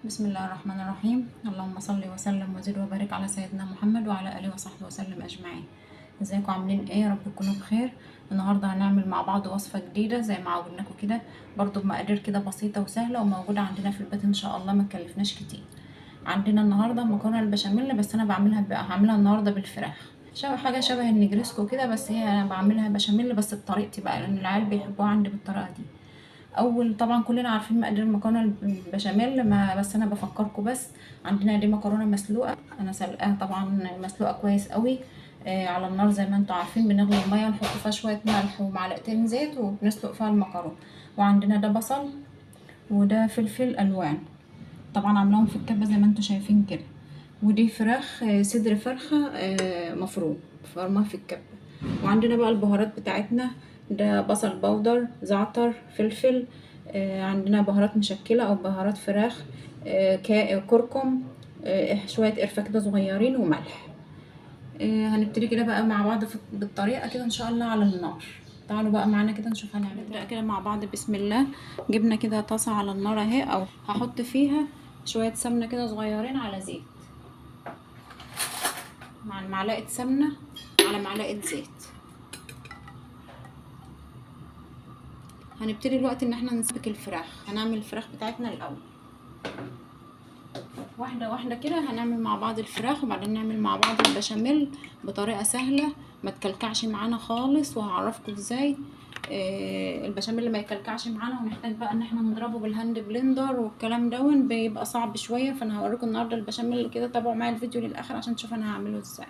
بسم الله الرحمن الرحيم. اللهم صل وسلم وزد وبارك على سيدنا محمد وعلى اله وصحبه وسلم اجمعين. ازيكم عاملين ايه؟ يا رب تكونوا بخير. النهارده هنعمل مع بعض وصفه جديده زي ما عودناكم كده، برضو بمقادير كده بسيطه وسهله وموجوده عندنا في البيت ان شاء الله، ما تكلفناش كتير. عندنا النهارده مكرونه البشاميل، بس انا هعملها النهارده بالفراخ، حاجه شبه النجريسكو كده، بس هي انا بعملها بشاميل بس بطريقتي بقى، لان العيال بيحبوها عندي بالطريقه دي. اول طبعا كلنا عارفين مقادير المكرونه البشاميل، ما بس انا بفكركم بس. عندنا دي مكرونه مسلوقه، انا سلقاها طبعا مسلوقه كويس قوي. على النار زي ما انتم عارفين، بنغلي الميه ونحط فيها شويه ملح ومعلقتين زيت وبنسلق فيها المكرونه. وعندنا ده بصل وده فلفل الوان، طبعا عاملاهم في الكبه زي ما انتم شايفين كده. ودي فراخ، صدر فرخه مفروم فرماه في الكبه. وعندنا بقى البهارات بتاعتنا، ده بصل بودر، زعتر، فلفل، عندنا بهارات مشكلة او بهارات فراخ، كركم، شوية قرفة كده صغيرين وملح. هنبتدي كده بقى مع بعض بالطريقة كده ان شاء الله على النار. تعالوا بقى معانا كده نشوف هنعمل. نبدأ كده مع بعض بسم الله. جبنا كده طاسة على النار اهي، او هحط فيها شوية سمنة كده صغيرين على زيت، مع معلقة سمنة على معلقة زيت. هنبتدي دلوقتي ان احنا نسبك الفراخ. هنعمل الفراخ بتاعتنا الاول واحده واحده كده، هنعمل مع بعض الفراخ وبعدين نعمل مع بعض البشاميل بطريقه سهله ما تكلكعش معانا خالص، وهعرفكم ازاي البشاميل اللي ما يكلكعش معانا ونحتاج بقى ان احنا نضربه بالهاند بلندر والكلام دون بيبقى صعب شويه. فانا هوريكم النهارده البشاميل كده، تابعوا معايا الفيديو للاخر عشان تشوفوا انا هعمله ازاي.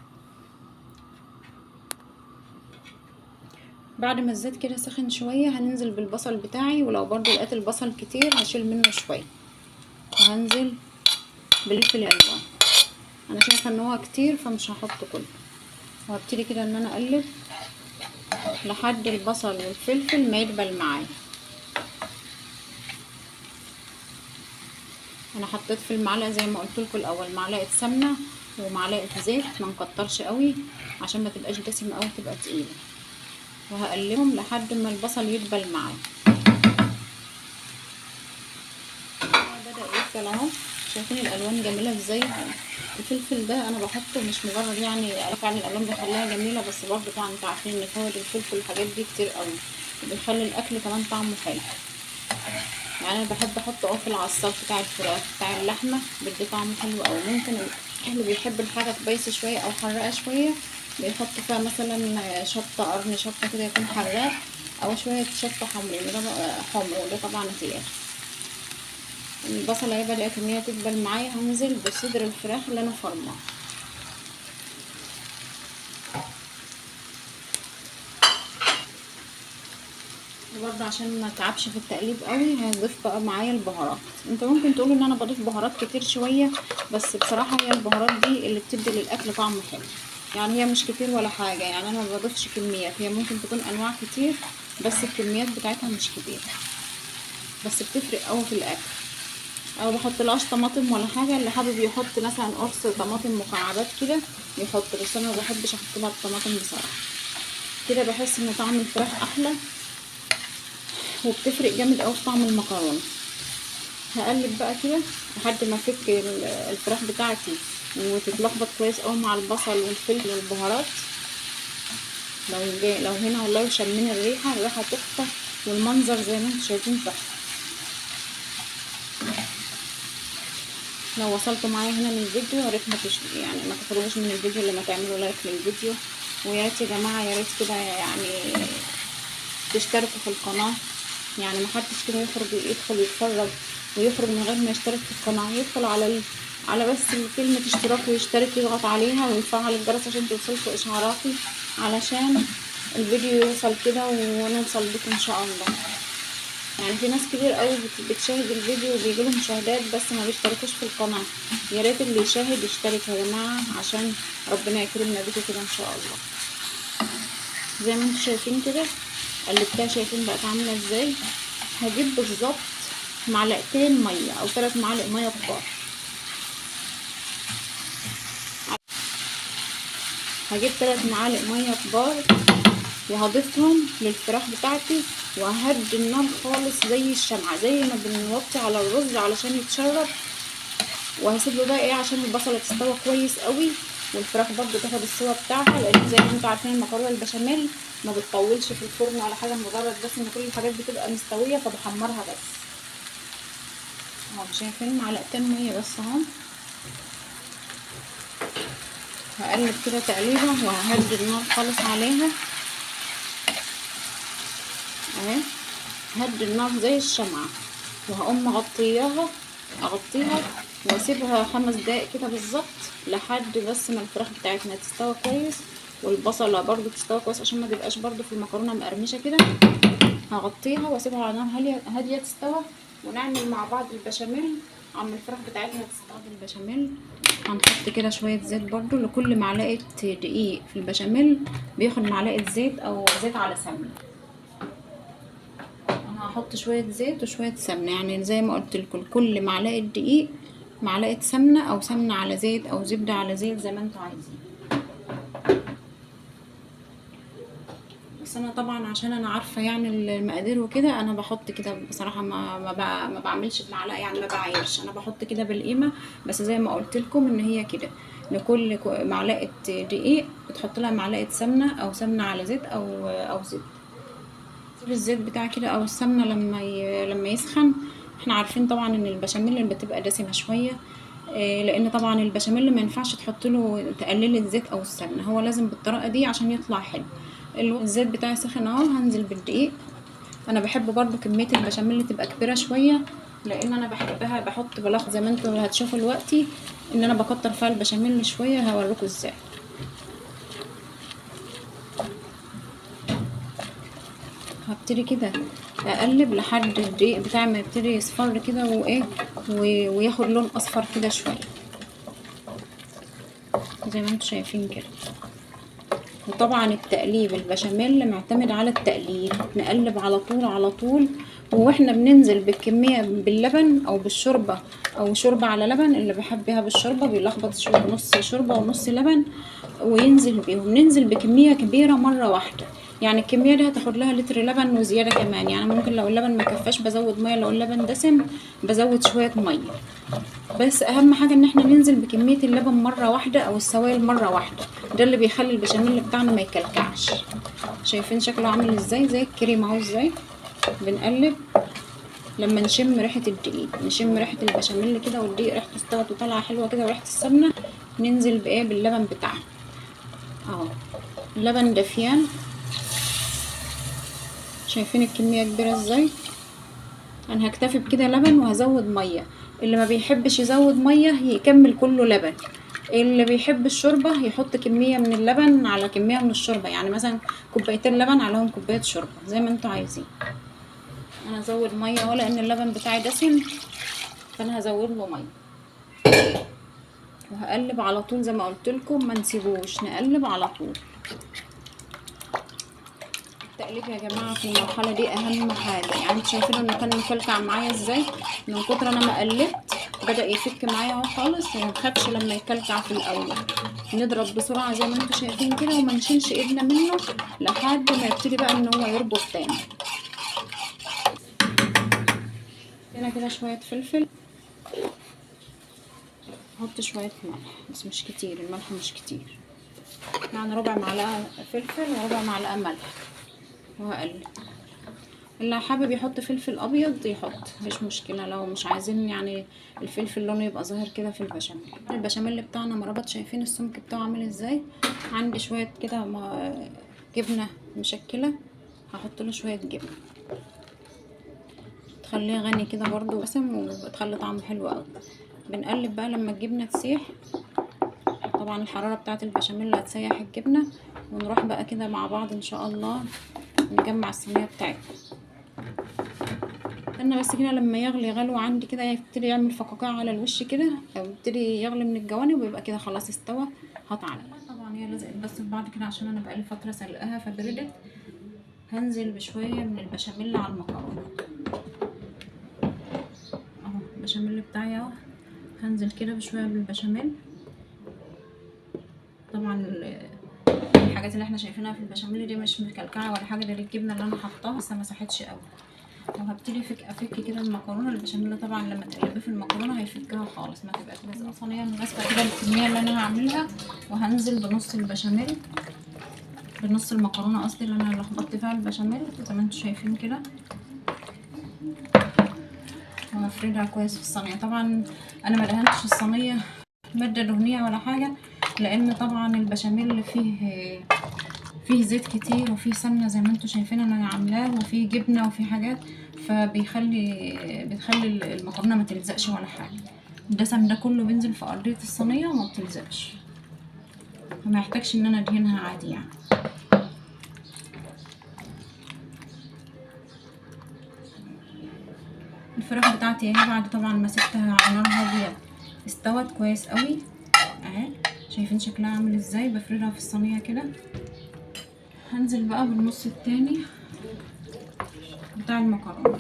بعد ما الزيت كده سخن شويه هننزل بالبصل بتاعي، ولو برضو لقيت البصل كتير هشيل منه شويه، وهنزل بالفلفل الالوان. انا شايفه ان هو كتير فمش هحط كله، وهبتدي كده ان انا اقلب لحد البصل والفلفل ما يدبل معايا. انا حطيت في المعلقه زي ما قلت لكم الاول معلقه سمنه ومعلقه زيت، ما نكترش قوي عشان ما تبقاش دسمه قوي تبقى تقيله. وهقلبهم لحد ما البصل يدبل معايا. بدا يدبل اهو، شايفين الالوان جميله ازاي. الفلفل ده انا بحطه مش مجرد يعني فعلا الالوان بيخليها جميله، بس برضه طبعا انتوا عارفين ان فوائد الفلفل والحاجات دي كتير قوي، بيخلي الاكل كمان طعمه حلو. يعني انا بحب احطه في العصاج بتاع الفراخ بتاع اللحمه، بيدي طعم حلو. او ممكن اللي بيحب الحاجه سبايسي شويه او حراقه شويه بيحط فيها مثلا شطه قرن شطه كده يكون حراق، او شويه شطه حمر، وده طبعا خيار. البصله اهي بدات ان هي تدبل معايا، هنزل بصدر الفراخ اللي انا فرماه. برضه عشان ما تعبش في التقليب قوي هضيف بقى معايا البهارات. انت ممكن تقولوا ان انا بضيف بهارات كتير شويه، بس بصراحه هي البهارات دي اللي بتدي للاكل طعم حلو. يعني هي مش كتير ولا حاجه، يعني انا ما بضيفش كميات، هي ممكن تكون انواع كتير بس الكميات بتاعتها مش كتير، بس بتفرق قوي في الاكل. او بحطلهاش طماطم ولا حاجه، اللي حابب يحط مثلا قرص طماطم مكعبات كده يحط، بس انا ما بحبش احط لها الطماطم بصراحه. كده بحس ان طعم الفراخ احلى وبتفرق جامد قوي في طعم المكرونه. هقلب بقى كده لحد ما افك الفراخ بتاعتي وتتلخبط كويس قوي مع البصل والفلفل والبهارات. لو هنا والله شمين الريحه تحفه، والمنظر زي ما انتم شايفين تحفه. لو وصلتوا معايا هنا من الفيديو يا ريت يعني ما تخرجوش من الفيديو لما تعملوا لايك للفيديو. ويا ريت يا جماعه، يا ريت كده يعني تشتركوا في القناه. يعني ما حدش كده يدخل يتفرج ويخرج من غير ما يشترك في القناه، يدخل على بس كلمه اشتراك ويشترك، يضغط عليها ويفعل الجرس عشان توصلكوا اشعاراتي، علشان الفيديو يوصل كده ونوصل بكم ان شاء الله. يعني في ناس كتير قوي بتشاهد الفيديو وبيجيلهم مشاهدات بس ما بيشتركوش في القناه. يا ريت اللي يشاهد يشترك يا جماعه عشان ربنا يكرمنا بيكم كده ان شاء الله. زي ما انتم شايفين كده قلبتها، شايفين بقت عامله ازاي. هجيب بالظبط معلقتين ميه او 3 معالق ميه كبار. هجيب 3 معالق ميه كبار وهضيفهم للفراخ بتاعتي، وههدي النار خالص زي الشمعة، زي ما بنوطي على الرز علشان يتشرب. وهسيب له بقى ايه عشان البصله تستوي كويس قوي، والفراخ برده تاخد السوا بتاعها، لان زي ما انتم عارفين المكرونه البشاميل ما بتطولش في الفرن ولا حاجه، مجرد بس ان كل الحاجات بتبقى مستويه فبحمرها بس. اهو شايفين معلقتين ميه بس اهو. هقلب كده تقليبه وههدي النار خالص عليها اهي، هدي النار زي الشمعة، وهقوم مغطياها اغطيها واسيبها 5 دقايق كده بالظبط، لحد بس ما الفراخ بتاعتنا تستوي كويس والبصله برضو تستوي كويس، عشان ما تبقاش برضو في المكرونه مقرمشه كده. هغطيها واسيبها على نار هاديه تستوي، ونعمل مع بعض البشاميل. عم الفراخ بتاعتنا تستوي البشاميل، هنحط كده شويه زيت برضو، لكل معلقه دقيق في البشاميل بياخد معلقه زيت او زيت على سمنه. هحط شويه زيت وشويه سمنه، يعني زي ما قلت لكم كل معلقه دقيق معلقه سمنه، او سمنه على زيت او زبده على زيت زي ما انتوا عايزين. بس انا طبعا عشان انا عارفه يعني المقادير وكده، انا بحط كده بصراحه، ما بعملش بمعلقه، يعني ما بعايرش، انا بحط كده بالقيمه. بس زي ما قلت لكم ان هي كده، لكل معلقه دقيق بتحط لها معلقه سمنه، او سمنه على زيت او زبده. سيب الزيت بتاع كده او السمنه لما يسخن. احنا عارفين طبعا ان البشاميل اللي بتبقى دسمه شويه، لان طبعا البشاميل ما ينفعش تحط له تقلل الزيت او السمنه، هو لازم بالطريقه دي عشان يطلع حلو. الزيت بتاعي سخن اهو، هنزل بالدقيق. انا بحب برضو كميه البشاميل تبقى كبيره شويه، لان انا بحبها بحط بلاخ زي ما انتوا هتشوفوا دلوقتي ان انا بكتر فيها البشاميل شويه، هوريكم ازاي. هبتدي كده اقلب لحد الدقيق بتاعي ما يبتدي يصفر كده وايه، وياخد لون اصفر كده شويه زي ما انتم شايفين كده. وطبعا التقليب البشاميل معتمد على التقليب، نقلب على طول على طول، واحنا بننزل بالكميه باللبن او بالشوربه، او شوربه على لبن، اللي بحبها بالشوربه بيلخبط شويه، نص شوربه ونص لبن وينزل بيهم. ننزل بكميه كبيره مره واحده، يعني الكميه دي هتاخد لها لتر لبن وزياده كمان، يعني ممكن لو اللبن ما كفاش بزود ميه، لو اللبن دسم بزود شويه ميه. بس اهم حاجه ان احنا ننزل بكميه اللبن مره واحده او السوائل مره واحده، ده اللي بيخلي البشاميل بتاعنا ما يكلكعش. شايفين شكله عامل ازاي؟ زي الكريمه اهو. ازاي بنقلب لما نشم ريحه الدقيق، نشم ريحه البشاميل كده والدقيق ريحته استوت وطالعه حلوه كده وريحه السمنه، ننزل بايه؟ باللبن بتاعنا اهو. اللبن دافيان، شايفين الكميه كبيره ازاي؟ انا هكتفي بكده لبن وهزود ميه، اللي ما بيحبش يزود ميه يكمل كله لبن، اللي بيحب الشوربه يحط كميه من اللبن على كميه من الشوربه، يعني مثلا كوبايتين لبن عليهم كوبايه شوربه زي ما انتوا عايزين. انا هزود ميه ولا ان اللبن بتاعي دسم، فانا هزود له ميه وهقلب على طول زي ما قلت لكم، ما نسيبوش، نقلب على طول. التقليب يا جماعه في المرحله دي اهم حاجه، يعني انتوا شايفين انه كان مكلكع معايا ازاي؟ من كتر انا ما قلبت بدأ يفك معايا اهو خالص. وما نخافش لما يكلكع في الاول، نضرب بسرعه زي ما انتوا شايفين كده، وما نشيلش ايدنا منه لحد ما يبتدي بقى ان هو يربط تاني. هنا كده شويه فلفل، احط شويه ملح بس مش كتير، الملح مش كتير، يعني ربع معلقه فلفل وربع معلقه ملح، وهقلب. اللي حابب يحط فلفل ابيض يحط، مفيش مشكله، لو مش عايزين يعني الفلفل لونه يبقى ظاهر كده في البشاميل. البشاميل بتاعنا مربط، شايفين السمك بتاعه عامل ازاي؟ عندي شويه كده جبنه مشكله، هحط له شويه جبنه تخليه غني كده برضو بسم، وبتخلي طعمه حلو قوي. بنقلب بقى لما الجبنه تسيح، طبعا الحراره بتاعه البشاميل هتسيح الجبنه، ونروح بقى كده مع بعض ان شاء الله نجمع الصينيه بتاعتنا. استنى بس كده لما يغلي غلو عندي كده، يبتدي يعمل فقاقيع على الوش كده، او يبتدي يغلي من الجوانب، ويبقى كده خلاص استوى. هطعم طبعا هي لزقت بس في بعض كده عشان انا بقالي فتره سلقاها فبردت. هنزل بشويه من البشاميل على المكرونه اهو، البشاميل بتاعي اهو، هنزل كده بشويه بالبشاميل. طبعا الحاجات اللي احنا شايفينها في البشاميل دي مش مكلكعه ولا حاجه، ده الجبنه اللي انا حطاها لسه ما ساحتش قوي. وهبتدي افك كده المكرونه البشاميل. طبعا لما تقلبيه في المكرونه هيفكها خالص، ما تبقاش لازقه. صينيه مناسبه كده للكميه اللي انا هعملها، وهنزل بنص البشاميل، بنص المكرونه قصدي اللي انا لخبطت فيها البشاميل زي ما انتم شايفين كده، وهفردها كويس في الصينيه. طبعا انا ما دهنتش الصينيه ماده دهنيه ولا حاجه، لان طبعا البشاميل فيه زيت كتير وفيه سمنه زي ما انتم شايفين انا عاملاه، وفيه جبنه وفيه حاجات، بتخلي المكرونه ما تلزقش ولا حاجه. الدسم ده كله بينزل في ارضيه الصينيه وما بتلزقش، فما يحتاجش ان انا ادهنها عادي يعني. الفراخ بتاعتي اهي بعد طبعا ما سبتها على نار هاديه استوت كويس قوي اهي، شايفين شكلها عامل ازاي. بفردها في الصينيه كده. هنزل بقى بالنص التاني بتاع المكرونه،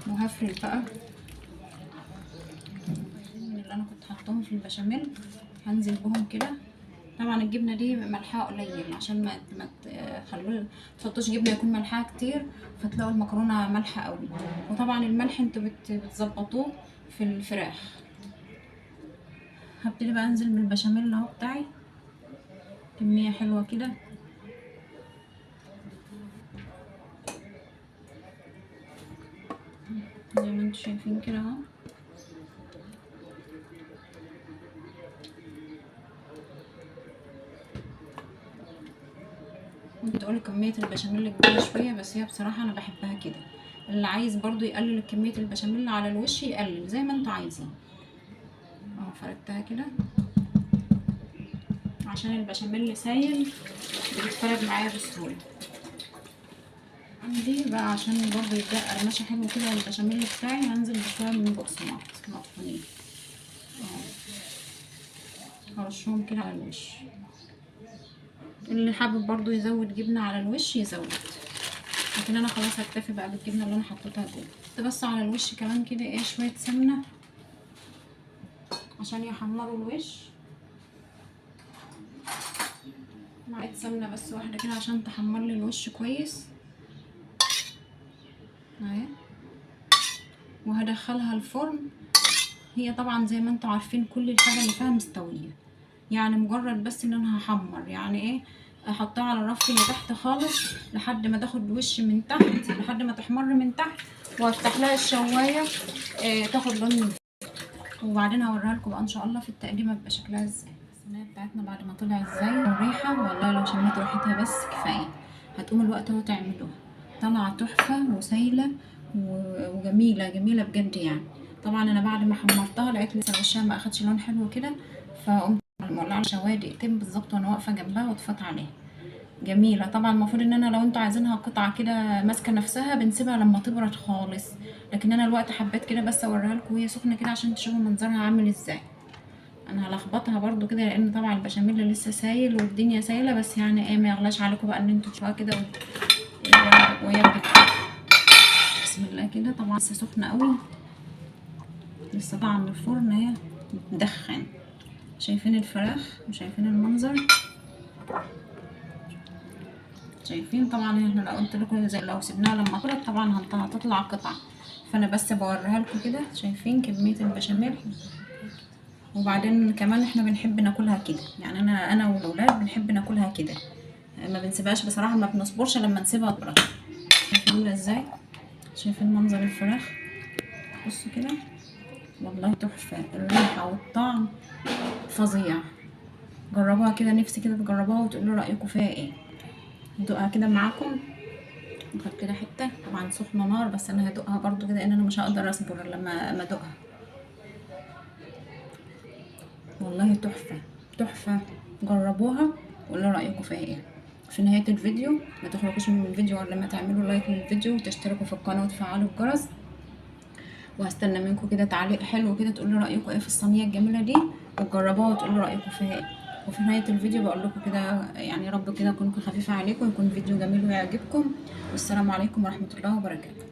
وهفرد بقى اللي انا كنت حطاهم في البشاميل، هنزل بهم كده. طبعا الجبنه دي ملحها قليل عشان ما تحطوش جبنه يكون ملحها كتير فتلاقوا المكرونه مالحه قوي. وطبعا الملح انتوا بتظبطوه في الفراخ. هبتدي بقى انزل بالبشاميل اهو بتاعي، كميه حلوه كده. زي ما انتوا شايفين كده اهو. ممكن تقولوا كميه البشاميل كبيره شويه، بس هي بصراحه انا بحبها كده. اللي عايز برضو يقلل كميه البشاميل على الوش يقلل زي ما انتوا عايزين. اهو فردتها كده عشان البشاميل سايل بيتفرد معايا بسهوله. عندي بقى عشان برضو يبقى قرمشه حلوه كده البشاميل بتاعي، هنزل بشويه من بقسماط مطحونين هرشهم كده على الوش. اللي حابب برضو يزود جبنه على الوش يزود، لكن انا خلاص هكتفي بقى بالجبنه اللي انا حطيتها جوه. بس على الوش كمان كده ايه شويه سمنه عشان يحمروا الوش. معلقه سمنه بس واحده كده عشان تحمر لي الوش كويس اهي. وهدخلها الفرن. هي طبعا زي ما انتوا عارفين كل الحاجه اللي فيها مستويه، يعني مجرد بس ان انا هحمر يعني ايه، احطها على الرف اللي تحت خالص لحد ما تاخد وش من تحت، لحد ما تحمر من تحت، وافتح لها الشوايه تاخد لون، وبعدين هوريها لكم بقى ان شاء الله في التقديمه بيبقى شكلها ازاي. الصينيه بتاعتنا بعد ما طلعت ازاي والريحه، والله لو شميت ريحتها بس كفايه. هتقوم الوقت اهو تعملوها. طالعه تحفه وسايله وجميله جميله بجد يعني. طبعا انا بعد ما حمرتها لقيت لسه وشها ما اخدش لون حلو كده، فقمت مولعه الشوايه دقيقتين بالظبط وانا واقفه جنبها وطفيت عليها. جميله. طبعا المفروض ان انا لو انتوا عايزينها قطعه كده ماسكه نفسها بنسيبها لما تبرد خالص، لكن انا الوقت حبيت كده بس اوريها لكم وهي سخنه كده عشان تشوفوا منظرها عامل ازاي. انا هلخبطها برضو كده لان طبعا البشاميل لسه سايل والدنيا سايله، بس يعني ايه ما يغلاش عليكم بقى ان انتوا تشوفوها كده وهي بسم الله كده. طبعا لسه سخنه قوي، لسه طالعه من الفرن اهي بتدخن. شايفين الفراخ وشايفين المنظر، شايفين. طبعا احنا لو قلت لكم زي لو سيبناها لما تبرد طبعا هتطلع قطع، فانا بس بوريها لكم كده. شايفين كميه البشاميل. وبعدين كمان احنا بنحب ناكلها كده يعني، انا والاولاد بنحب ناكلها كده، ما بنسيبهاش بصراحه، ما بنصبرش لما نسيبها تبرد. شايفين ازاي؟ شايفين منظر الفراخ؟ بصوا كده والله تحفه، الريحه والطعم فظيع. جربوها كده، نفسي كده تجربوها وتقولوا رايكم فيها ايه. ندوقها كده معاكم، ناخد كده حته. طبعا سخنه نار بس انا هدوقها برضو كده لان انا مش هقدر اصبر لما ادوقها. والله تحفه تحفه. جربوها وقولوا رايكم فيها ايه. في نهايه الفيديو ما تخرجوش من الفيديو غير لما تعملوا لايك للفيديو وتشتركوا في القناه وتفعلوا الجرس. وهستنى منكم كده تعليق حلو كده تقولوا رايكم ايه في الصينيه الجميله دي، وتجربوها وتقولوا رايكم فيها ايه. وفي نهايه الفيديو بقول لكم كده يعني رب كده اكون خفيفه عليكم، يكون فيديو جميل ويعجبكم. والسلام عليكم ورحمه الله وبركاته.